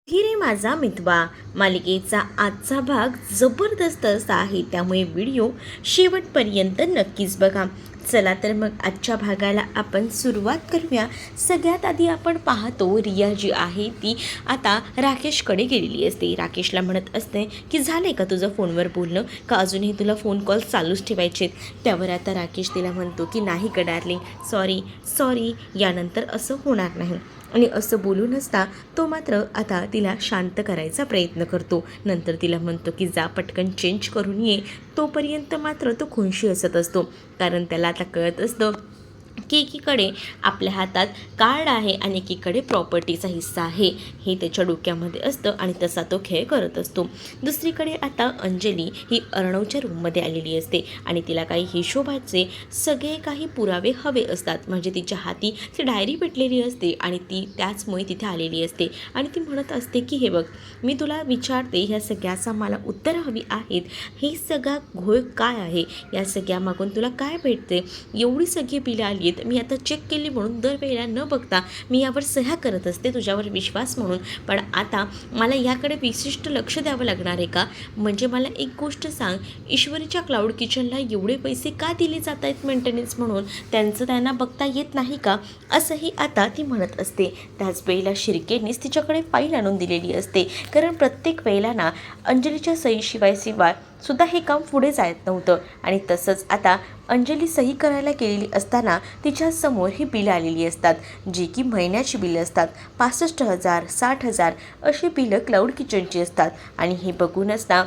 हिरे माझा मितवा मालिकेचा आजचा भाग जबरदस्त असा आहे, त्यामुळे व्हिडिओ शेवटपर्यंत नक्कीच बघा. चला तर मग आजच्या भागाला आपण सुरुवात करूया. सगळ्यात आधी आपण पाहतो रिया जी आहे ती आता राकेशकडे गेलेली असते. राकेशला म्हणत असते की झालं आहे का तुझं फोनवर बोलणं, का अजूनही तुला फोन कॉल चालूच ठेवायचेत. त्यावर आता राकेश तिला म्हणतो की नाही का डार्लिंग, सॉरी सॉरी, यानंतर असं होणार नाही. आणि असं बोलून असता तो मात्र आता तिला शांत करायचा प्रयत्न करतो. नंतर तिला म्हणतो की जा पटकन चेंज करून ये. तोपर्यंत मात्र तो खुनशी असत असतो, कारण त्याला आता कळत असतं की एकीकडे आपल्या हातात कार्ड आहे आणि एकीकडे प्रॉपर्टीचा हिस्सा आहे, हे त्याच्या डोक्यामध्ये असतं आणि तसा तो खेळ करत असतो. दुसरीकडे आता अंजली ही अर्णवच्या रूममध्ये आलेली असते आणि तिला काही हिशोबाचे सगळे काही पुरावे हवे असतात. म्हणजे तिच्या हाती ती डायरी भेटलेली असते आणि ती त्याचमुळे तिथे आलेली असते आणि ती म्हणत असते की हे बघ, मी तुला विचारते, ह्या सगळ्याचा मला उत्तर हवी आहेत. हे सगळा घोळ काय आहे, या सगळ्यामागून तुला काय भेटते. एवढी सगळी बिलं आली आहेत, मी आता चेक केली म्हणून दरवेळेला न बघता मी यावर सह्या करत असते तुझ्यावर विश्वास म्हणून, पण आता मला याकडे विशिष्ट लक्ष द्यावं लागणार आहे का. म्हणजे मला एक गोष्ट सांग, ईश्वरीच्या क्लाउड किचनला एवढे पैसे का दिले जात आहेत मेंटेनन्स म्हणून, त्यांचं त्यांना बघता येत नाही का, असंही आता ती म्हणत असते. त्याच वेळेला शिर्केनेच तिच्याकडे फाईल आणून दिलेली असते, कारण प्रत्येक वेळेला ना अंजलीच्या सहीशिवाय सुद्धा हे काम पुढे जात नव्हतं. आणि तसंच आता अंजली सही करायला गेलेली असताना तिच्यासमोर ही बिलं आलेली असतात, जी की महिन्याची बिलं असतात. 65,000 60,000 अशी बिलं क्लाउड किचनची असतात. आणि हे बघूनच ना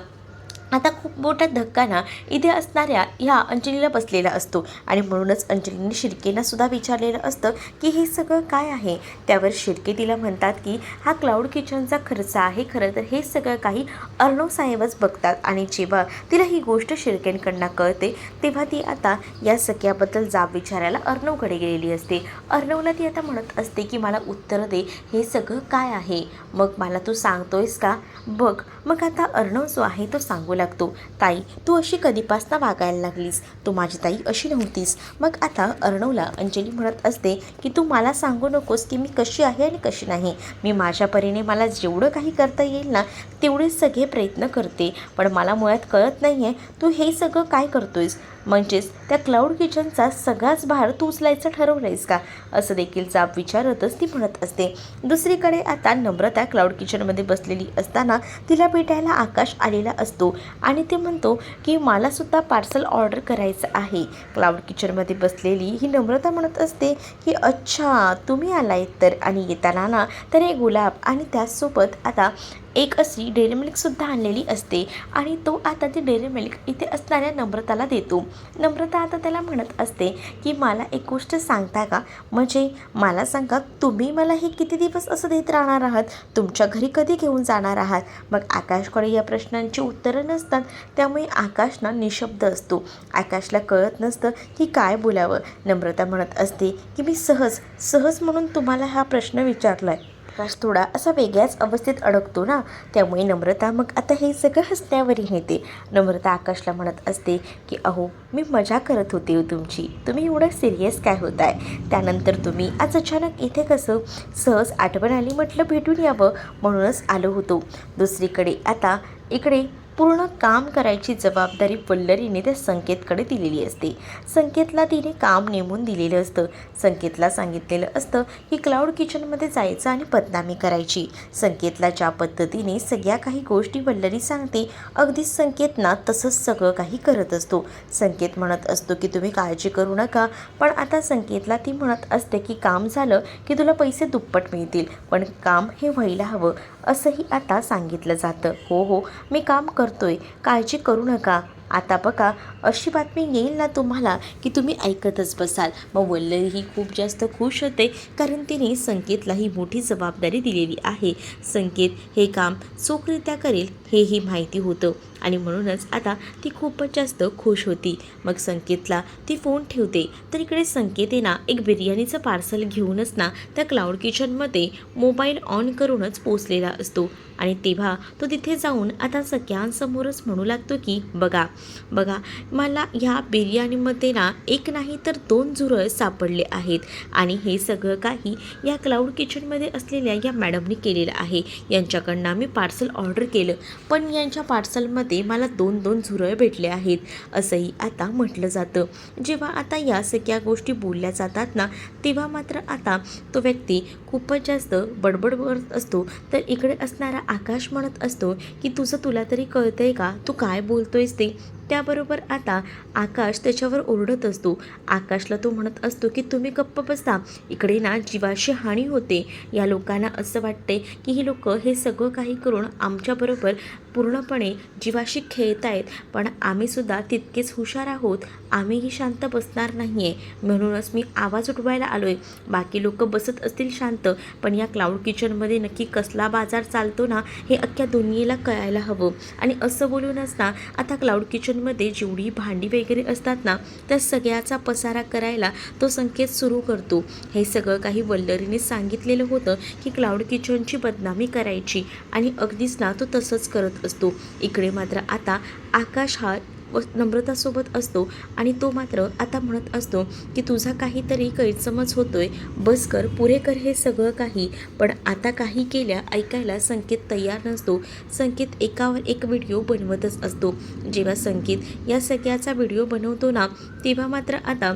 आता खूप मोठा धक्का ना इथे असणाऱ्या ह्या अंजलीला बसलेला असतो. आणि म्हणूनच अंजलीने शिर्केला सुद्धा विचारलेलं असतं की हे सगळं काय आहे. त्यावर शिर्के तिला म्हणतात की हा क्लाउड किचनचा खर्च आहे, खरं तर हे सगळं काही अर्णव साहेबच बघतात. आणि जेव्हा तिला ही गोष्ट शिर्केंकडनं कळते तेव्हा ती आता या सगळ्याबद्दल जाब विचारायला अर्णवकडे गेलेली असते. अर्णवला ती आता म्हणत असते की मला उत्तर दे, हे सगळं काय आहे. मग मला तू सांगतोयस का. बघ, मग आता अर्णव जो आहे तो सांगू लागतो, ताई तू अशी कधीपासनं वागायला लागलीस, तू माझी ताई अशी नव्हतीस. मग आता अर्णवला अंजली म्हणत असते की तू मला सांगू नकोस की मी कशी आहे आणि कशी नाही. मी माझ्या परीने मला जेवढं काही करता येईल ना तेवढे सगळे प्रयत्न करते, पण मला मुळात कळत नाही आहे तू हे सगळं काय करतोयस. म्हणजेच त्या क्लाउड किचनचा सगळाच भार तू उचलायचं ठरवलं आहेस का, असं देखील जाब विचारतच ती म्हणत असते. दुसरीकडे आता नम्रता क्लाउड किचनमध्ये बसलेली असताना तिला भेटायला आकाश आलेला असतो आणि ते म्हणतो की मलासुद्धा पार्सल ऑर्डर करायचं आहे. क्लाउड किचनमध्ये बसलेली ही नम्रता म्हणत असते की अच्छा तुम्ही आलायत तर, आणि येताना ना तर हे गुलाब आणि त्याचसोबत आता एक अशी डेअरी मिल्कसुद्धा आणलेली असते. आणि तो आता ती डेअरी मिल्क इथे असणाऱ्या नम्रताला देतो. नम्रता आता त्याला म्हणत असते की मला एक गोष्ट सांगता का, म्हणजे मला सांगा तुम्ही मला हे किती दिवस असं देत राहणार आहात, तुमच्या घरी कधी घेऊन जाणार आहात. मग आकाशकडे या प्रश्नांची उत्तरं नसतात, त्यामुळे आकाश ना निशब्द असतो. आकाशला कळत नसतं की काय बोलावं. नम्रता म्हणत असते की मी सहज म्हणून तुम्हाला हा प्रश्न विचारला आहे. आकाश थोडा असा वेगळ्याच अवस्थेत अडकतो ना, त्यामुळे नम्रता मग आता हे सगळं हसण्यावरी नेते. नम्रता आकाशला म्हणत असते की अहो मी मजा करत होते हो तुमची, तुम्ही एवढं सिरियस काय होत आहे. त्यानंतर तुम्ही आज अचानक इथे कसं, सहज आठवण आली म्हटलं भेटून यावं म्हणूनच आलो होतो. दुसरीकडे आता इकडे पूर्ण काम करायची जबाबदारी वल्लरीने त्या संकेतकडे दिलेली असते. संकेतला तिने काम नेमून दिलेलं असतं. संकेतला सांगितलेलं असतं की क्लाउड किचनमध्ये जायचं आणि बदनामी करायची. संकेतला ज्या पद्धतीने सगळ्या काही गोष्टी वल्लरी सांगते, अगदी संकेत ना तसंच सगळं काही करत असतो. संकेत म्हणत असतो की तुम्ही काळजी करू नका, पण आता संकेतला ती म्हणत असते की काम झालं की तुला पैसे दुप्पट मिळतील, पण काम हे व्हायला हवं, असंही आता सांगितलं जातं. हो मी काम करतोय, काळजी करू नका. आता बघा अशी बातमी येईल ना तुम्हाला की तुम्ही ऐकतच बसाल. मग वल्लरी ही खूप जास्त खुश होते, कारण तिने संकेतला ही मोठी जबाबदारी दिलेली आहे. संकेत हे काम चोखरित्या करेल हेही माहिती होतं. आणि म्हणूनच आता ती खूपच जास्त खुश होती. मग संकेतला ती फोन ठेवते, तर इकडे संकेत आहे ना एक बिर्याणीचं पार्सल घेऊनच ना त्या क्लाउड किचनमध्ये मोबाईल ऑन करूनच पोचलेला असतो. आणि तेव्हा तो तिथे जाऊन आता सगळ्यांसमोरच म्हणू लागतो की बघा बघा, मला ह्या बिर्याणीमध्ये ना एक नाही तर 2 झुरळ सापडले आहेत आणि हे सगळं काही या क्लाउड किचनमध्ये असलेल्या या मॅडमनी केलेलं आहे. यांच्याकडनं मी पार्सल ऑर्डर केलं, पण यांच्या पार्सलमध्ये मला 2 झुरळ भेटले आहेत, असंही आता म्हटलं जातं. जेव्हा आता या सगळ्या गोष्टी बोलल्या जातात ना, तेव्हा मात्र आता तो व्यक्ती खूपच जास्त बडबड करत असतो. तर इकडे असणारा आकाश म्हणत असतो की तुला तरी कळतंय का, तू काय बोलतोयस ते. त्याबरोबर आता आकाश त्याच्यावर ओरडत असतो. आकाशला तो म्हणत असतो की तुम्ही गप्प बसा, इकडे ना जीवाची हानी होते. या लोकांना असं वाटते की ही लोक हे सगळं काही करून आमच्याबरोबर पूर्णपणे जीवाशी खेळत आहेत, पण आम्हीसुद्धा तितकेच हुशार आहोत, आम्हीही शांत बसणार नाही आहे. म्हणूनच मी आवाज उठवायला आलो आहे. बाकी लोक बसत असतील शांत, पण या क्लाउड किचनमध्ये नक्की कसला बाजार चालतो ना, हे अख्ख्या दुनियेला कळायला हवं. आणि असं बोलूनच ना आता क्लाउड किचनमध्ये जेवढी भांडी वगैरे असतात ना, त्या सगळ्याचा पसारा करायला तो संकेत सुरू करतो. हे सगळं काही वल्लरीने सांगितलेलं होतं की क्लाउड किचनची बदनामी करायची, आणि अगदीच ना तो तसंच करत असतो. इकडे मात्र आता आकाश हा नम्रतासोबत असतो आणि तो मात्र आता म्हणत असतो की तुझा काहीतरी गैरसमज होतोय, बस कर, पुरे कर हे सगळं काही. पण आता काही केल्या ऐकायला संकेत तयार नसतो. संकेत एकावर एक व्हिडिओ बनवतच असतो. जेव्हा संकेत या सगळ्याचा व्हिडिओ बनवतो ना, तेव्हा मात्र आता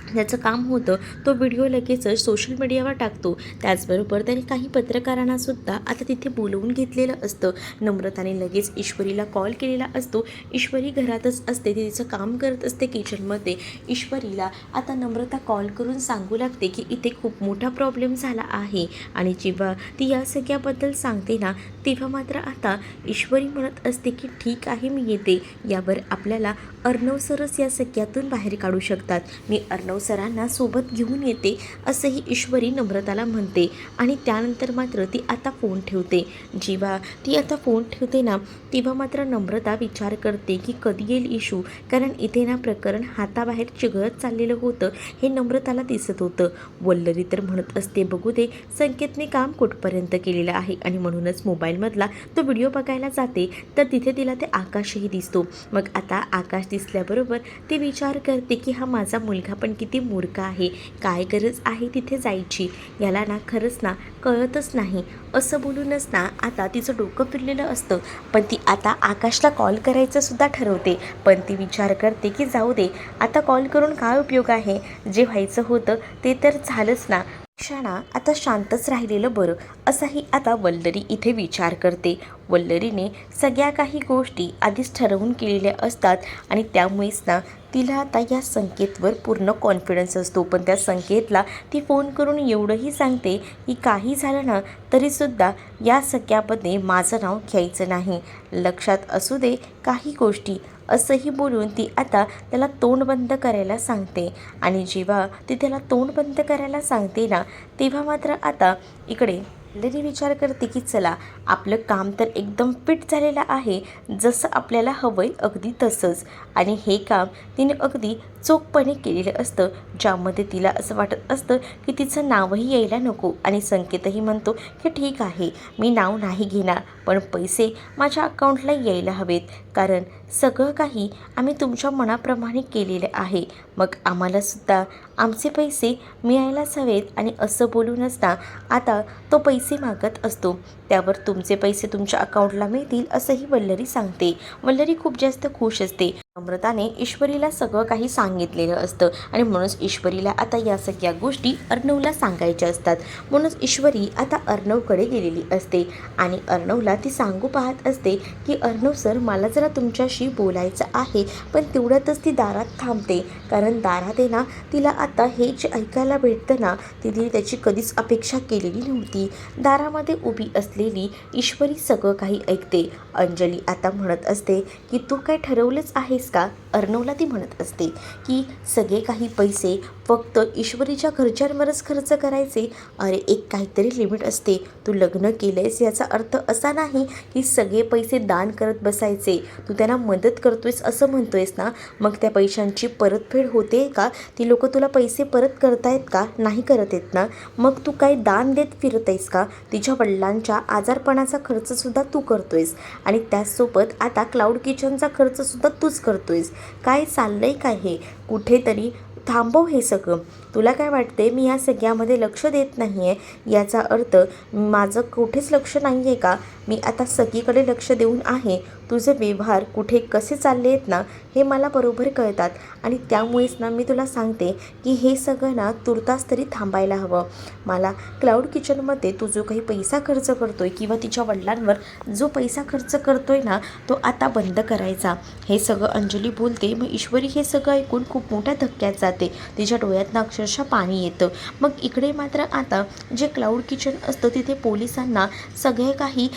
त्याचं काम होतं तो व्हिडिओ लगेचच सोशल मीडियावर टाकतो. त्याचबरोबर त्याने काही पत्रकारांनासुद्धा आता तिथे बोलवून घेतलेलं असतं. नम्रताने लगेच ईश्वरीला कॉल केलेला असतो. ईश्वरी घरातच असते, ती तिचं काम करत असते किचनमध्ये. ईश्वरीला आता नम्रता कॉल करून सांगू लागते की इथे खूप मोठा प्रॉब्लेम झाला आहे. आणि जेव्हा ती या सगळ्याबद्दल सांगते ना, तेव्हा मात्र आता ईश्वरी म्हणत असते की ठीक आहे, मी येते. यावर आपल्याला अर्णव सरच या सगळ्यातून बाहेर काढू शकतात. मी अर्णव सरांना सोबत घेऊन येते, असंही ईश्वरी नम्रताला म्हणते. आणि त्यानंतर मात्र ती आता फोन ठेवते. जेव्हा ती आता फोन ठेवते ना, तेव्हा मात्र नम्रता विचार करते की कधी येईल इशू, कारण इथे ना प्रकरण हाताबाहेर चिघळत चाललेलं होतं हे नम्रताला दिसत होतं. वल्लरी तर म्हणत असते बघू दे संकेतने काम कुठपर्यंत केलेलं आहे, आणि म्हणूनच मोबाईलमधला तो व्हिडिओ बघायला जाते. तर तिथे तिला ते आकाशही दिसतो. मग आता आकाश दिसल्याबरोबर ती विचार करते की हा माझा मुलगा पण किती मूर्ख आहे, काय गरज आहे तिथे जायची, याला ना खरंच ना कळतच नाही. असं बोलूनच ना आता तिचं डोकं फिरलेलं असतं. पण ती आता आकाशला कॉल करायचं सुद्धा ठरवते. पण ती विचार करते की जाऊ दे, आता कॉल करून काय उपयोग आहे, जे व्हायचं होतं ते तर झालंच ना, क्षणा आता शांतच राहिलेलं बरं, असाही आता वल्लरी इथे विचार करते. वल्लरीने सगळ्या काही गोष्टी आधीच ठरवून केलेल्या असतात, आणि त्यामुळेच ना तिला आता या संकेतवर पूर्ण कॉन्फिडन्स असतो. पण त्या संकेतला ती फोन करून एवढंही सांगते की काही झालं ना तरीसुद्धा या सगळ्यामध्ये माझं नाव घ्यायचं नाही, लक्षात असू दे काही गोष्टी, असंही बोलून ती आता त्याला तोंड बंद करायला सांगते. आणि जेव्हा ती त्याला तोंड बंद करायला सांगते ना, तेव्हा मात्र आता इकडे वल्लरी विचार करते की चला, आपलं काम तर एकदम फिट झालेलं आहे, जसं आपल्याला हवंय अगदी तसंच. आणि हे काम तिने अगदी चोखपणे केलेलं असतं, ज्यामध्ये तिला असं वाटत असतं की तिचं नावही यायला नको. आणि संकेतही म्हणतो की ठीक आहे, मी नाव नाही घेणार, पण पैसे माझ्या अकाउंटला यायला हवेत, कारण सगळं काही आम्ही तुमच्या मनाप्रमाणे केलेलं आहे, मग आम्हालासुद्धा आमचे पैसे मिळायलाच हवेत. आणि असं बोलूनच ना आता तो पैसे मागत असतो. त्यावर तुमचे पैसे तुमच्या अकाउंटला मिळतील, असंही वल्लरी सांगते. वल्लरी खूप जास्त खुश असते. नम्रताने ईश्वरीला सगळं काही सांगितलेलं असतं, आणि म्हणूनच ईश्वरीला आता या सगळ्या गोष्टी अर्णवला सांगायच्या असतात. म्हणूनच ईश्वरी आता अर्णवकडे गेलेली असते आणि अर्णवला ती सांगू पाहत असते की अर्णव सर, मला जरा तुमच्याशी बोलायचं आहे. पण तेवढ्यातच ती दारात थांबते, कारण दारात आहे ना तिला आता हे जे ऐकायला भेटतं ना, तिने त्याची कधीच अपेक्षा केलेली नव्हती. दारामध्ये उभी असलेली ईश्वरी सगळं काही ऐकते. अंजली आता म्हणत असते की तू काय ठरवलंच आहेस का अर्णवला ती म्हणत असते की सगळे काही पैसे फक्त ईश्वरीच्या घरच्यांवरच खर्च करायचे. अरे एक काहीतरी लिमिट असते. तू लग्न केलंयस याचा अर्थ असा नाही की सगळे पैसे दान करत बसायचे. तू त्यांना मदत करतोयस असं म्हणतोयस ना, मग त्या पैशांची परतफेड होते का? ती लोक तुला पैसे परत करतायत का? नाही करत आहेत ना. मग तू काही दान देत फिरत आहेस का? तिच्या वडिलांच्या आजारपणाचा खर्चसुद्धा तू करतोयस आणि त्याचसोबत आता क्लाउड किचनचा खर्चसुद्धा तूच करतोयस. काय चाललंय काय हे? कुठेतरी थांबव हे सगळं. तुला काय वाटते मी या सगळ्यामध्ये लक्ष देत नाही आहे याचा अर्थ माझं कुठेच लक्ष नाही आहे का? मी आता सगळीकडे लक्ष देऊन आहे. तुझे व्यवहार कुठे कसे चालले आहेत ना हे मला बरोबर कळतात आणि त्यामुळेच ना मी तुला सांगते की हे सगळं ना तुर्तास तरी थांबायला हवं. मला क्लाउड किचनमध्ये तू जो काही पैसा खर्च करतोय किंवा तिच्या वडिलांवर जो पैसा खर्च करतोय ना तो आता बंद करायचा. हे सगळं अंजली बोलते. मग ईश्वरी हे सगळं ऐकून खूप मोठ्या धक्क्यात जाते. तिच्या डोळ्यातनं अक्षरशः पाणी येतं. मग इकडे मात्र आता जे क्लाउड किचन असतं तिथे पोलिसांना सगळे काही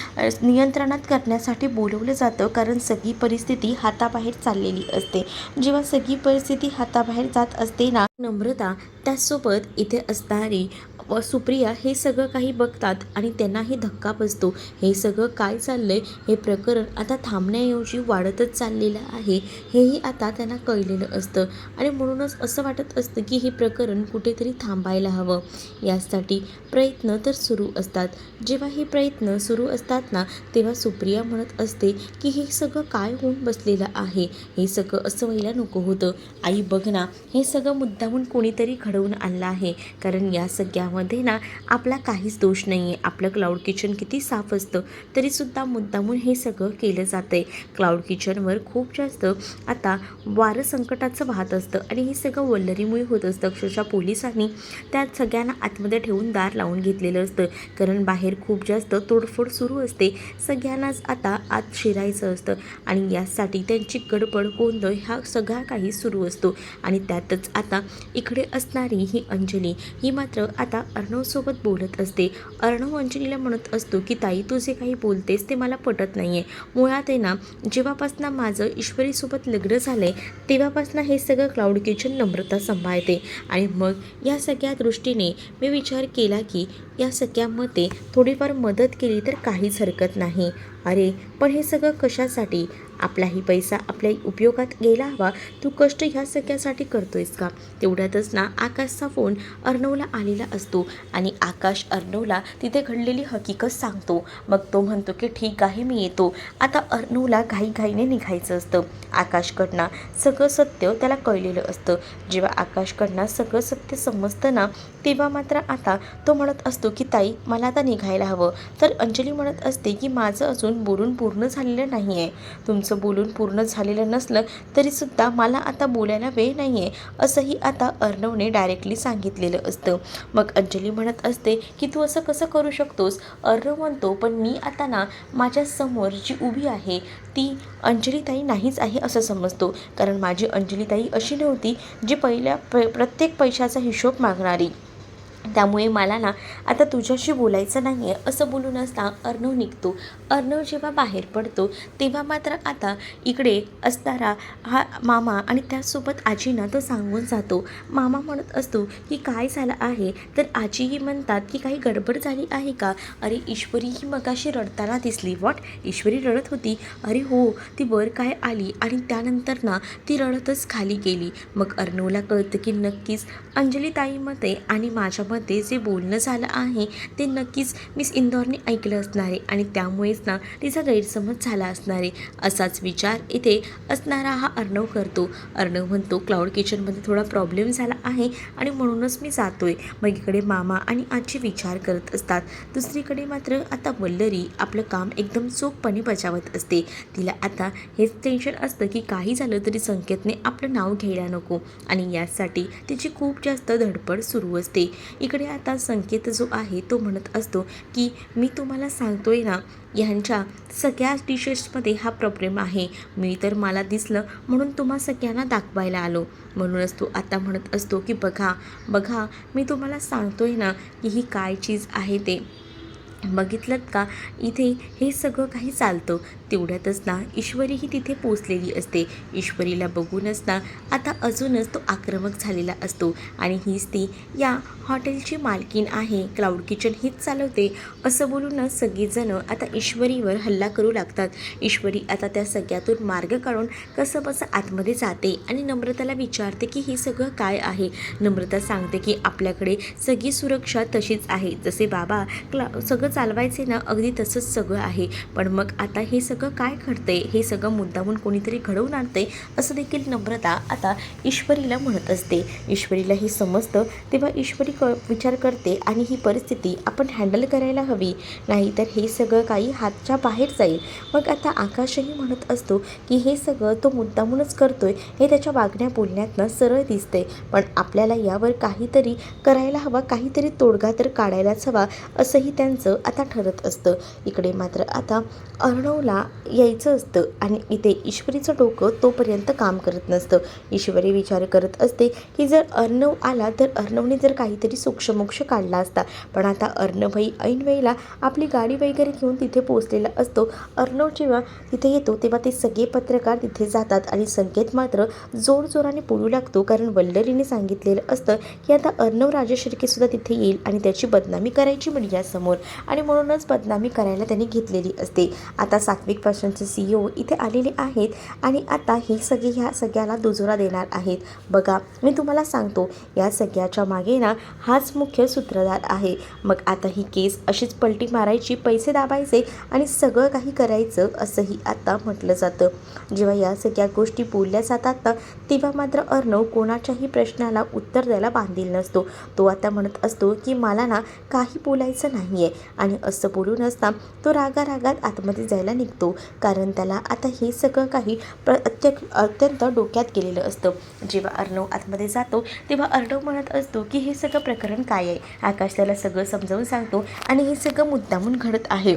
नियंत्रणात करण्यासाठी बोलवलं जातं, कारण सगळी परिस्थिती हाताबाहेर चाललेली असते. जेव्हा सगळी परिस्थिती हाताबाहेर जात असते ना, नम्रता त्याचसोबत इथे असणारी सुप्रिया हे सगळं काही बघतात आणि त्यांनाही धक्का बसतो. हे सगळं काय चाललंय, हे प्रकरण आता थांबण्याऐवजी वाढतच चाललेलं आहे हेही आता त्यांना कळलेलं असतं आणि म्हणूनच असं वाटत असतं की हे प्रकरण कुठेतरी थांबायला हवं. यासाठी प्रयत्न तर सुरू असतात. जेव्हा हे प्रयत्न सुरू असतात ना तेव्हा सुप्रिया म्हणत असते की हे सगळं काय होऊन बसलेलं आहे, हे सगळं असं व्हायला नको होतं. आई बघ ना, हे सगळं मुद्दामून कोणीतरी घडवून आणलं आहे, कारण या सगळ्यामध्ये ना आपला काहीच दोष नाही आहे. आपलं क्लाउड किचन किती साफ असतं तरीसुद्धा मुद्दामून हे सगळं केलं जातं आहे. क्लाउड किचनवर खूप जास्त आता वारं संकटाचं वाहत असतं आणि हे सगळं वल्लरीमुळे होत असतं. अक्षरशः पोलिसांनी त्या सगळ्यांना आतमध्ये ठेवून दार लावून घेतलेलं असतं, कारण बाहेर खूप जास्त तोडफोड सुरू असते. सगळ्यांनाच आता आत शिरायचं असतं आणि यासाठी त्यांची गडबड गोंधळ ह्या सगळा काही सुरू असतो. आणि त्यातच आता इकडे असणारी ही अंजली ही मात्र आता अर्णवसोबत बोलत असते. अर्णव अंजलीला म्हणत असतो की ताई तू जे काही बोलतेस ते मला पटत नाही आहे. मुळात आहे ना, जेव्हापासनं माझं ईश्वरीसोबत लग्न झालं आहे तेव्हापासनं हे सगळं क्लाउड किचन नम्रता सांभाळते आणि मग या सगळ्या दृष्टीने मी विचार केला की या सगळ्यामध्ये थोडीफार मदत केली तर काहीच हरकत नाही. अरे पण हे सगळं कशासाठी? आपलाही पैसा आपल्या उपयोगात गेला हवा. तू कष्ट ह्या सगळ्यासाठी करतोयस का? तेवढ्यातच ना आकाशचा फोन अर्णवला आलेला असतो आणि आकाश अर्णवला तिथे घडलेली हकीकत सांगतो. मग तो म्हणतो की ठीक आहे मी येतो. आता अर्णवला घाईघाईने निघायचं असतं. आकाशकडनं सगळं सत्य त्याला कळलेलं असतं. जेव्हा आकाशकडनं सगळं सत्य समजतं ना तेव्हा मात्र आता तो म्हणत असतो की ताई मला आता निघायला हवं. तर अंजली म्हणत असते की माझं अजून बोलून पूर्ण झालेलं नाही आहे. तुमचं बोलून पूर्ण झालेलं नसलं तरीसुद्धा मला आता बोलायला वेळ नाही आहे असंही आता अर्णवने डायरेक्टली सांगितलेलं असतं. मग अंजली म्हणत असते की तू असं कसं करू शकतोस? अर्णव म्हणतो पण मी आता ना माझ्यासमोर जी उभी आहे ती अंजलीताई नाहीच आहे असं समजतो, कारण माझी अंजलीताई अशी नव्हती जी प्रत्येक पैशाचा हिशोब मागणारी. त्यामुळे मला ना आता तुझ्याशी बोलायचं नाही आहे असं बोलून असता अर्णव निघतो. अर्णव जेव्हा बाहेर पडतो तेव्हा मात्र आता इकडे असणारा हा मामा आणि त्याचसोबत आजीना तो सांगून जातो. मामा म्हणत असतो की काय झालं आहे? तर आजीही म्हणतात की काही गडबड झाली आहे का? अरे ईश्वरी ही मगाशी रडताना दिसली. व्हॉट? ईश्वरी रडत होती? अरे हो, ती वर काय आली आणि त्यानंतर ना ती रडतच खाली गेली. मग अर्णवला कळतं की नक्कीच अंजलीताईमध्ये आणि माझ्यामध्ये जे बोलणं झालं आहे ते नक्कीच मिस इंदौरने ऐकलं असणार आहे आणि त्यामुळेच ना तिचा गैरसमज झाला असणार आहे. असाच विचार इथे असणारा हा अर्णव करतो. अर्णव म्हणतो क्लाउड किचनमध्ये थोडा प्रॉब्लेम झाला आहे आणि म्हणूनच मी जातोय. मग इकडे मामा आणि आजी विचार करत असतात. दुसरीकडे मात्र आता वल्लरी आपलं काम एकदम चोखपणे बजावत असते. तिला आता हेच टेन्शन असतं की काही झालं तरी संकेतने आपलं नाव घ्यायला नको आणि यासाठी तिची खूप जास्त धडपड सुरू असते. इकडे आता संकेत जो आहे तो म्हणत असतो की मी तुम्हाला सांगतोय ना ह्यांच्या सगळ्याच डिशेसमध्ये हा प्रॉब्लेम आहे. मी तर मला दिसलं म्हणून तुम्हा सगळ्यांना दाखवायला आलो. म्हणूनच तो आता म्हणत असतो की बघा मी तुम्हाला सांगतोय ना की ही काय चीज आहे ते. बघितलं का इथे हे सगळं काही चालतं. तेवढ्यातच ना ईश्वरीही तिथे पोचलेली असते. ईश्वरीला बघूनच ना आता अजूनच तो आक्रमक झालेला असतो आणि हीच ती या हॉटेलची मालकीण आहे, क्लाउड किचन हीच चालवते असं बोलूनच सगळीजणं आता ईश्वरीवर हल्ला करू लागतात. ईश्वरी आता त्या सगळ्यातून मार्ग काढून कसं बसं आतमध्ये जाते आणि नम्रताला विचारते की हे सगळं काय आहे. नम्रता सांगते की आपल्याकडे सगळी सुरक्षा तशीच आहे, जसे बाबा सगळं चालवायचे ना अगदी तसंच सगळं आहे. पण मग आता हे सगळं काय घडते, हे सगळं मुद्दामून कोणीतरी घडवून आणते असं देखील नम्रता आता ईश्वरीला म्हणत असते. ईश्वरीला हे समजतं तेव्हा ईश्वरी विचार करते आणि ही परिस्थिती आपण हँडल करायला हवी, नाहीतर हे सगळं काही हातच्या बाहेर जाईल. मग आता आकाशही म्हणत असतो की हे सगळं तो मुद्दामूनच करतोय हे त्याच्या वागण्या बोलण्यातनं सरळ दिसते, पण आपल्याला यावर काहीतरी करायला हवा, काहीतरी तोडगा तर काढायलाच हवा असंही त्यांचं आता ठरत असतं. इकडे मात्र आता अर्णवला यायचं असतं आणि इथे ईश्वरीचं डोकं तोपर्यंत काम करत नसतं. ईश्वरी विचार करत असते की जर अर्णव आला तर अर्णवने जर काहीतरी सूक्ष्मोक्ष काढला असता, पण आता अर्णवही ऐन वेळेला आपली गाडी वगैरे घेऊन तिथे पोहोचलेला असतो. अर्णव जेव्हा तिथे येतो तेव्हा ते सगळे पत्रकार तिथे जातात आणि संकेत मात्र जोरजोराने बोलू लागतो, कारण वल्लरीने सांगितलेलं असतं की आता अर्णव राजशिर्केसुद्धा तिथे येईल आणि त्याची बदनामी करायची मीडियासमोर, आणि म्हणूनच बदनामी करायला त्यांनी घेतलेली असते. आता सात्विकपासूनचे CEO इथे आलेले आहेत आणि आता हे सगळे ह्या सगळ्याला दुजोरा देणार आहेत. बघा मी तुम्हाला सांगतो या सगळ्याच्या मागे ना हाच मुख्य सूत्रधार आहे. मग आता ही केस अशीच पलटी मारायची, पैसे दाबायचे आणि सगळं काही करायचं असंही आता म्हटलं जातं. जेव्हा या सगळ्या गोष्टी बोलल्या जातात ना तेव्हा मात्र अर्णव कोणाच्याही प्रश्नाला उत्तर द्यायला बांधील नसतो. तो आता म्हणत असतो की मला ना काही बोलायचं नाही आहे, आणि असं बोलून असता तो रागारागात आतमध्ये जायला निघतो, कारण त्याला आता हे सगळं काही अत्यंत डोक्यात गेलेलं असतं. जेव्हा अर्णव आतमध्ये जातो तेव्हा अर्णव म्हणत असतो की हे सगळं प्रकरण काय आहे. आकाश त्याला सगळं समजावून सांगतो आणि हे सगळं मुद्दामून घडत आहे.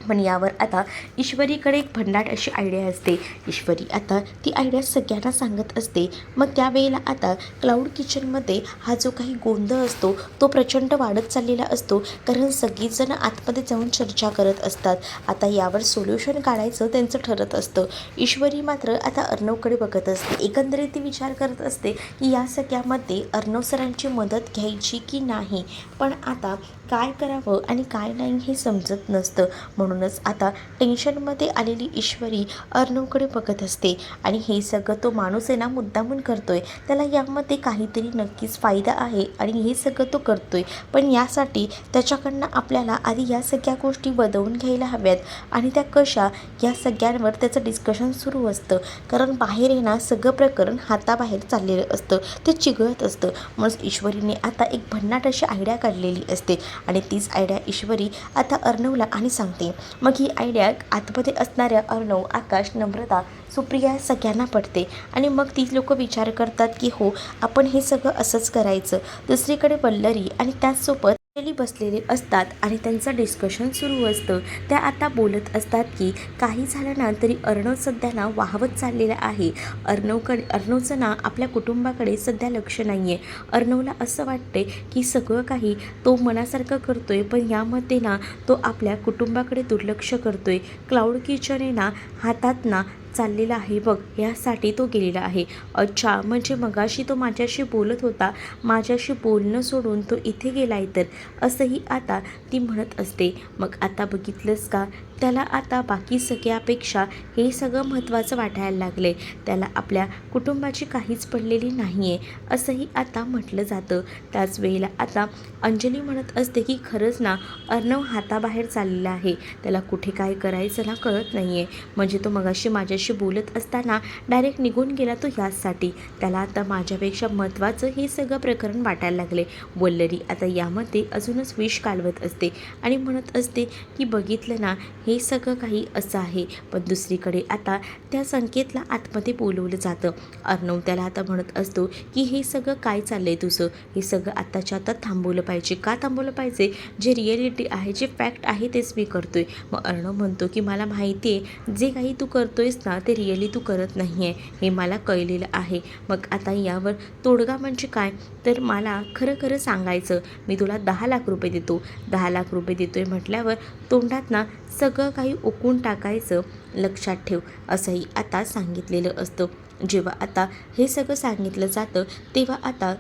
पण यावर आता ईश्वरीकडे एक भन्नाट अशी आयडिया असते. ईश्वरी आता ती आयडिया सगळ्यांना सांगत असते. मग त्यावेळेला आता क्लाउड किचनमध्ये हा जो काही गोंधळ असतो तो प्रचंड वाढत चाललेला असतो, कारण सगळीजणं आतमध्ये जाऊन चर्चा करत असतात. आता यावर सोल्युशन काढायचं त्यांचं ठरत असतं. ईश्वरी मात्र आता अर्णवकडे बघत असते. एकंदरीत ती विचार करत असते की या सगळ्यामध्ये अर्णव सरांची मदत घ्यायची की नाही, पण आता काय करावं आणि काय नाही हे समजत नसतं. म्हणूनच आता टेन्शनमध्ये आलेली ईश्वरी अर्णवकडे बघत असते आणि हे सगळं तो माणूस आहे ना मुद्दामून करतोय, त्याला यामध्ये काहीतरी नक्कीच फायदा आहे आणि हे सगळं तो करतोय, पण यासाठी त्याच्याकडनं आपल्याला आधी या सगळ्या गोष्टी बदलून घ्यायला हव्यात. आणि त्या कशा, या सगळ्यांवर त्याचं डिस्कशन सुरू असतं, कारण बाहेर आहे ना सगळं प्रकरण हाताबाहेर चाललेलं असतं, ते चिघळत असतं. मग ईश्वरीने आता एक भन्नाट अशी आयडिया काढलेली असते आणि तीच आयडिया ईश्वरी आता अर्णवला आणि सांगते. मग ही आयडिया आतमध्ये असणाऱ्या अर्णव, आकाश, नम्रता, सुप्रिया सगळ्यांना पडते आणि मग ती लोक विचार करतात की हो आपण हे सगळं असंच करायचं. दुसरीकडे वल्लरी आणि त्याचसोबत बसलेले असतात आणि त्यांचं डिस्कशन सुरू असतं. त्या आता बोलत असतात की काही झालं ना तरी अर्णव सध्या ना वाहवत चाललेला आहे. अर्णवचं ना आपल्या कुटुंबाकडे सध्या लक्ष नाही आहे. अर्णवला असं वाटते की सगळं काही तो मनासारखं करतोय, पण यामध्ये ना तो आपल्या कुटुंबाकडे दुर्लक्ष करतोय. क्लाउड किचन ना हातात ना चाललेला आहे बघ, यासाठी तो गेलेला आहे. अच्छा, म्हणजे मगाशी तो माझ्याशी बोलत होता, माझ्याशी बोलणं सोडून तो इथे गेलाय तर, असंही आता ती म्हणत असते. मग आता बघितलंस का, त्याला आता बाकी सगळ्यापेक्षा हे सगळं महत्त्वाचं वाटायला लागले. त्याला आपल्या कुटुंबाची काहीच पडलेली नाही आहे असंही आता म्हटलं जातं. त्याच वेळेला आता अंजली म्हणत असते की खरंच ना अर्णव हाताबाहेर चाललेला आहे, त्याला कुठे काय करायचं ना कळत नाही आहे. म्हणजे तो मगाशी माझ्याशी बोलत असताना डायरेक्ट निघून गेला तो ह्याचसाठी, त्याला आता माझ्यापेक्षा महत्त्वाचं हे सगळं प्रकरण वाटायला लागले. वल्लरी आता यामध्ये अजूनच विष कालवत असते आणि म्हणत असते की बघितलं ना हे सगळं काही असं आहे. पण दुसरीकडे आता त्या संकेतला आतमध्ये बोलवलं जातं. अर्णव त्याला आता म्हणत असतो की हे सगळं काय चाललंय तुझं, हे सगळं आत्ताच्या आता थांबवलं पाहिजे. का थांबवलं पाहिजे, जे रिॲलिटी आहे, जे फॅक्ट आहे तेच मी करतोय. मग अर्णव म्हणतो की मला माहिती आहे जे काही तू करतोयस ना ना ते रिअली तू करत नाही आहे हे मला कळलेलं आहे. मग आता यावर तोडगा म्हणजे काय, तर मला खरं खरं सांगायचं. मी तुला 10 लाख रुपये देतो. 10 लाख रुपये देतोय म्हटल्यावर तोंडात ना सगळं काही ओकून टाकायचं, लक्षात ठेव, असंही आता सांगितलेलं असतं. जेव्हा आता हे सगळं सांगितलं जातं तेव्हा आता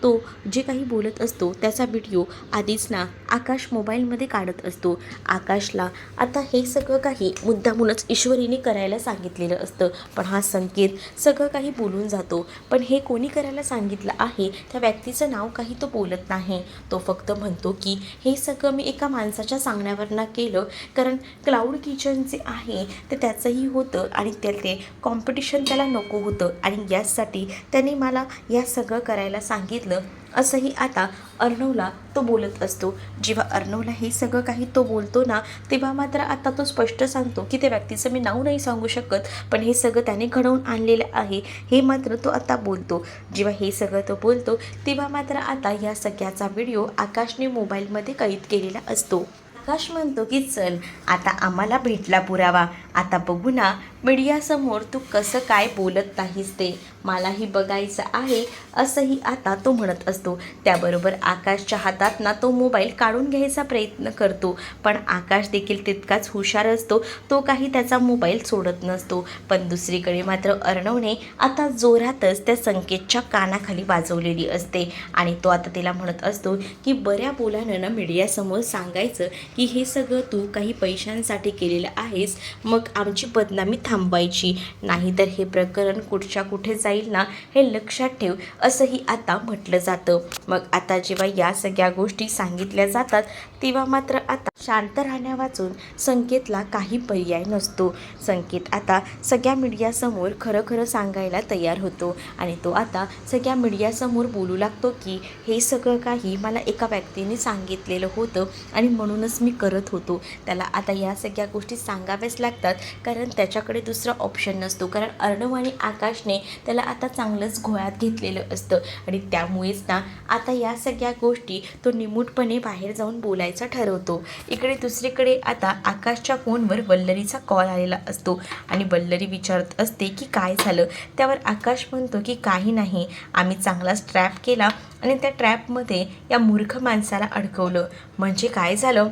तो जे काही बोलत असतो त्याचा व्हिडिओ आधीच ना आकाश मोबाईलमध्ये काढत असतो. आकाशला आता हे सगळं काही मुद्दामूनच ईश्वरीने करायला सांगितलेलं असतं, पण हा संकेत सगळं काही बोलून जातो. पण हे कोणी करायला सांगितलं आहे त्या व्यक्तीचं नाव काही तो बोलत नाही. तो फक्त म्हणतो की हे सगळं मी एका माणसाच्या सांगण्यावरनं केलं, कारण क्लाउड किचन जे आहे ते त्याचंही होतं आणि ते कॉम्पिटिशन त्याला नको होतं आणि यासाठी त्याने मला या सगळं करायला सांगितलं, असंही आता अर्णवला तो बोलत असतो. जेव्हा अर्णवला हे सगळं काही तो बोलतो ना तेव्हा मात्र आता तो स्पष्ट सांगतो की त्या व्यक्तीचं मी नाव नाही सांगू शकत, पण हे सगळं त्याने घडवून आणलेलं आहे हे मात्र तो आता बोलतो. जेव्हा हे सगळं तो बोलतो तेव्हा मात्र आता या सगळ्याचा व्हिडिओ आकाशने मोबाईलमध्ये कैद केलेला असतो. आकाश म्हणतो की चल आता आम्हाला भेटला पुरावा, आता बघू ना मीडियासमोर तू कसं काय बोलत नाहीस ते मलाही बघायचं आहे, असंही आता तो म्हणत असतो. त्याबरोबर आकाशच्या हातात ना तो मोबाईल काढून घ्यायचा प्रयत्न करतो, पण आकाश देखील तितकाच हुशार असतो, तो काही त्याचा मोबाईल सोडत नसतो. पण दुसरीकडे मात्र अर्णवने आता जोरातच त्या संकेतच्या कानाखाली वाजवलेली असते आणि तो आता तिला म्हणत असतो की बऱ्या बोलानं ना मीडियासमोर सांगायचं की हे सगळं तू काही पैशांसाठी केलेलं आहेस, मग आमची बदनामी थांबवायची, नाहीतर हे प्रकरण कुठच्या कुठे जाईल ना हे लक्षात ठेव, असंही आता म्हटलं जातं. मग आता जेव्हा या सगळ्या गोष्टी सांगितल्या जातात तेव्हा मात्र आता शांत राहण्या वाचून संकेतला काही पर्याय नसतो. संकेत आता सगळ्या मीडियासमोर खरं खरं सांगायला तयार होतो आणि तो आता सगळ्या मीडियासमोर बोलू लागतो की हे सगळं काही मला एका व्यक्तीने सांगितलेलं होतं आणि म्हणूनच मी करत होतो. त्याला आता या सगळ्या गोष्टी सांगाव्याच लागतात, कारण त्याच्याकडे दुसरा ऑप्शन नसतो, कारण अर्णव आणि आकाशने त्याला आता चांगलंच घोळ्यात घेतलेलं असतं आणि त्यामुळेच ना आता या सगळ्या गोष्टी तो निमूटपणे बाहेर जाऊन बोलायचा ठरवतो. इकडे दुसरीकडे आता आकाशच्या फोनवर वल्लरीचा कॉल आलेला असतो आणि वल्लरी विचारत असते की काय झालं. त्यावर आकाश म्हणतो की काही नाही, आम्ही चांगलाच ट्रॅप केला आणि त्या ट्रॅपमध्ये या मूर्ख माणसाला अडकवलं. म्हणजे काय झालं,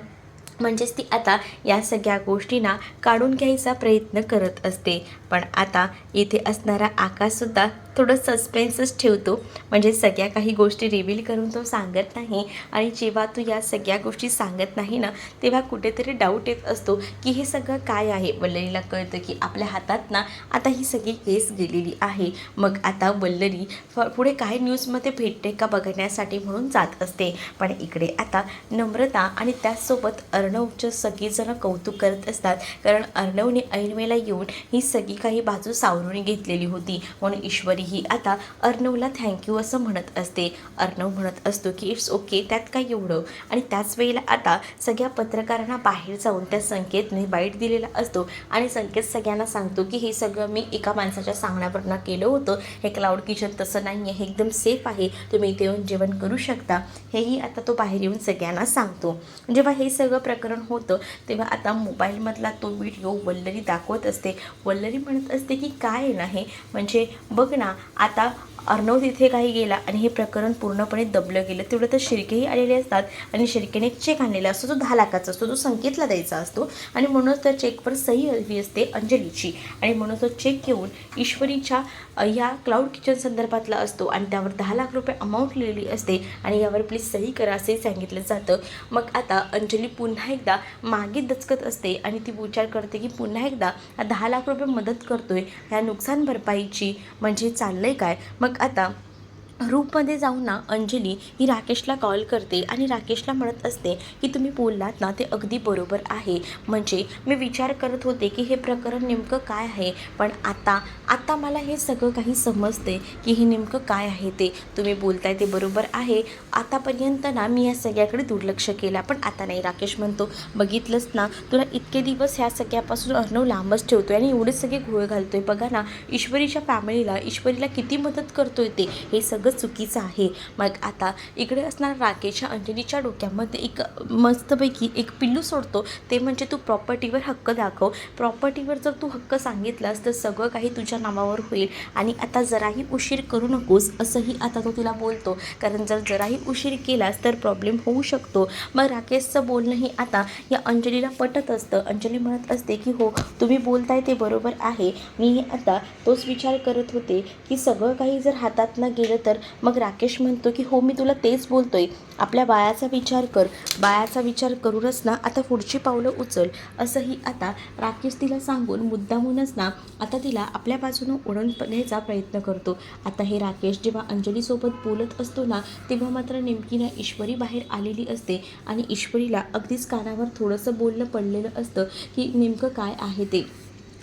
म्हणजेच ती आता या सगळ्या गोष्टींना काढून घ्यायचा प्रयत्न करत असते. पण आता इथे असणारा आकाशसुद्धा थोडं सस्पेन्सच ठेवतो, म्हणजे सगळ्या काही गोष्टी रिव्हील करून तो सांगत नाही आणि जेव्हा तू या सगळ्या गोष्टी सांगत नाही ना तेव्हा कुठेतरी डाऊट येत असतो की हे सगळं काय आहे. वल्लरीला कळतं की आपल्या हातात ना आता ही सगळी केस गेलेली आहे. मग आता वल्लरी पुढे काय न्यूजमध्ये भेटते का बघण्यासाठी म्हणून जात असते. पण इकडे आता नम्रता आणि त्याचसोबत अर्णवचं सगळीजणं कौतुक करत असतात, कारण अर्णवने ऐनवेळेला येऊन ही सगळी काही बाजू सावरून घेतलेली होती, म्हणून ईश्वरी ही आता अर्णवला थँक्यू असं म्हणत असते. अर्णव म्हणत असतो की इट्स ओके, त्यात काय एवढं. आणि त्याच वेळेला आता सगळ्या पत्रकारांना बाहेर जाऊन त्या संकेतने बाईट दिलेला असतो आणि संकेत सगळ्यांना सांगतो की हे सगळं मी एका माणसाच्या सांगण्यावरनं केलं होतं, हे क्लाउड किचन तसं नाही आहे, हे एकदम सेफ आहे, तुम्ही इथे येऊन जेवण करू शकता, हेही आता तो बाहेर येऊन सगळ्यांना सांगतो. जेव्हा हे सगळं प्रकरण होतं तेव्हा आता मोबाईलमधला तो व्हिडिओ वल्लरी दाखवत असते. वल्लरी म्हणत असते की काय ना हे, म्हणजे बघ ना आता अर्णव तिथे काही गेला आणि हे प्रकरण पूर्णपणे दबलं गेलं. तेवढं तर शिर्केही आलेले असतात आणि शिर्केने एक चेक आणलेला असतो, तो 10 लाखाचा असतो, तो संकेतला द्यायचा असतो आणि म्हणून त्या चेकवर सही हवी असते अंजलीची आणि म्हणून तो चेक घेऊन ईश्वरीच्या ह्या क्लाउड किचन संदर्भातला असतो आणि त्यावर 10 लाख रुपये अमाऊंट लिहिलेली असते आणि यावर प्लीज सही करा असे सांगितलं जातं. मग आता अंजली पुन्हा एकदा मागे दचकत असते आणि ती विचार करते की पुन्हा एकदा 10 लाख रुपये मदत करतोय ह्या नुकसान भरपाईची, म्हणजे चाललंय काय. मग आता रूपमध्ये जाऊन ना अंजली ही राकेशला कॉल करते आणि राकेशला म्हणत असते की तुम्ही बोललात ना ते अगदी बरोबर आहे, म्हणजे मी विचार करत होते की हे प्रकरण नेमकं काय आहे, पण आता मला हे सगळं काही समजते की हे नेमकं काय आहे. ते तुम्ही बोलताय ते बरोबर आहे, आतापर्यंत ना मी या सगळ्याकडे दुर्लक्ष केला, पण आता नाही. राकेश म्हणतो बघितलंच ना, तुला इतके दिवस ह्या सगळ्यापासून अर्णव लांबच ठेवतोय आणि एवढे सगळे घोळ घालतोय. बघा ना ईश्वरीच्या फॅमिलीला, ईश्वरीला किती मदत करतोय ते, हे सगळं सगळं चुकीचं आहे. मग आता इकडे असणार राकेशच्या अंजलीच्या डोक्यामध्ये एक मस्तपैकी एक पिल्लू सोडतो, ते म्हणजे तू प्रॉपर्टीवर हक्क दाखव. प्रॉपर्टीवर जर तू हक्क सांगितलास तर सगळं काही तुझ्या नावावर होईल आणि आता जराही उशीर करू नकोस असंही आता तो तिला बोलतो, कारण जर जराही उशीर केलास तर प्रॉब्लेम होऊ शकतो. मग राकेशचं बोलणंही आता या अंजलीला पटत असतं. अंजली म्हणत असते की हो, तुम्ही बोलताय ते बरोबर आहे. मी आता तोच विचार करत होते की सगळं काही जर हातात न गेलं तर. मग राकेश म्हणतो की हो, मी तुला तेच बोलतोय, आपल्या बाळाचा विचार कर, बाळाचा विचार करूनच ना आता पुढची पावलं उचल. असंही आता राकेश तिला सांगून मुद्दामूनच ना आता तिला आपल्या बाजूनं ओढून घ्यायचा प्रयत्न करतो. आता हे राकेश जेव्हा अंजलीसोबत बोलत असतो ना, तेव्हा मात्र नेमकी ना ईश्वरी बाहेर आलेली असते आणि ईश्वरीला अगदीच कानावर थोडंसं बोलणं पडलेलं असतं की नेमकं काय आहे ते.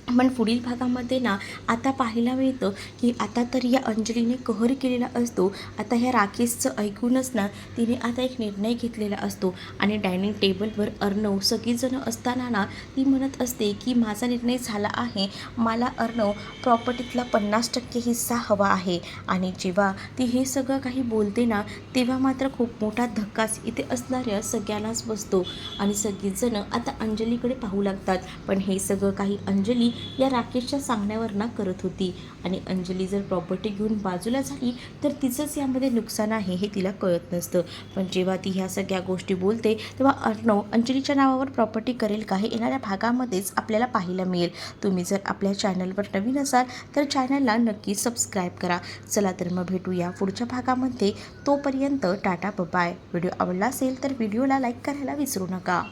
पण पुढील भागामध्ये ना आता पाहायला मिळतं की आता तर या अंजलीने कहर केलेला असतो. आता ह्या राकेशचं ऐकूनच ना तिने आता एक निर्णय घेतलेला असतो आणि डायनिंग टेबलवर अर्णव सगळीजणं असताना ना ती म्हणत असते की माझा निर्णय झाला आहे, मला अर्णव प्रॉपर्टीतला 50% हिस्सा हवा आहे. आणि जेव्हा ती हे सगळं काही बोलते ना, तेव्हा मात्र खूप मोठा धक्काच इथे असणाऱ्या सगळ्यांनाच बसतो आणि सगळीजणं आता अंजलीकडे पाहू लागतात. पण हे सगळं काही अंजली या राकेशच्या सांगण्यावर ना करत होती आणि अंजली जर प्रॉपर्टी घेऊन बाजूला झाली तर तिचंच यामध्ये नुकसान आहे हे तिला कळत नसतं. पण जेव्हा ती ह्या सगळ्या गोष्टी बोलते तेव्हा अर्णव अंजलीच्या नावावर प्रॉपर्टी करेल का हे येणाऱ्या भागामध्येच आपल्याला पाहायला मिळेल. तुम्ही जर आपल्या चॅनलवर नवीन असाल तर चॅनलला नक्की सबस्क्राईब करा. चला तर मग भेटूया पुढच्या भागामध्ये. तोपर्यंत टाटा बाय. व्हिडिओ आवडला असेल तर व्हिडिओला लाईक करायला विसरू नका.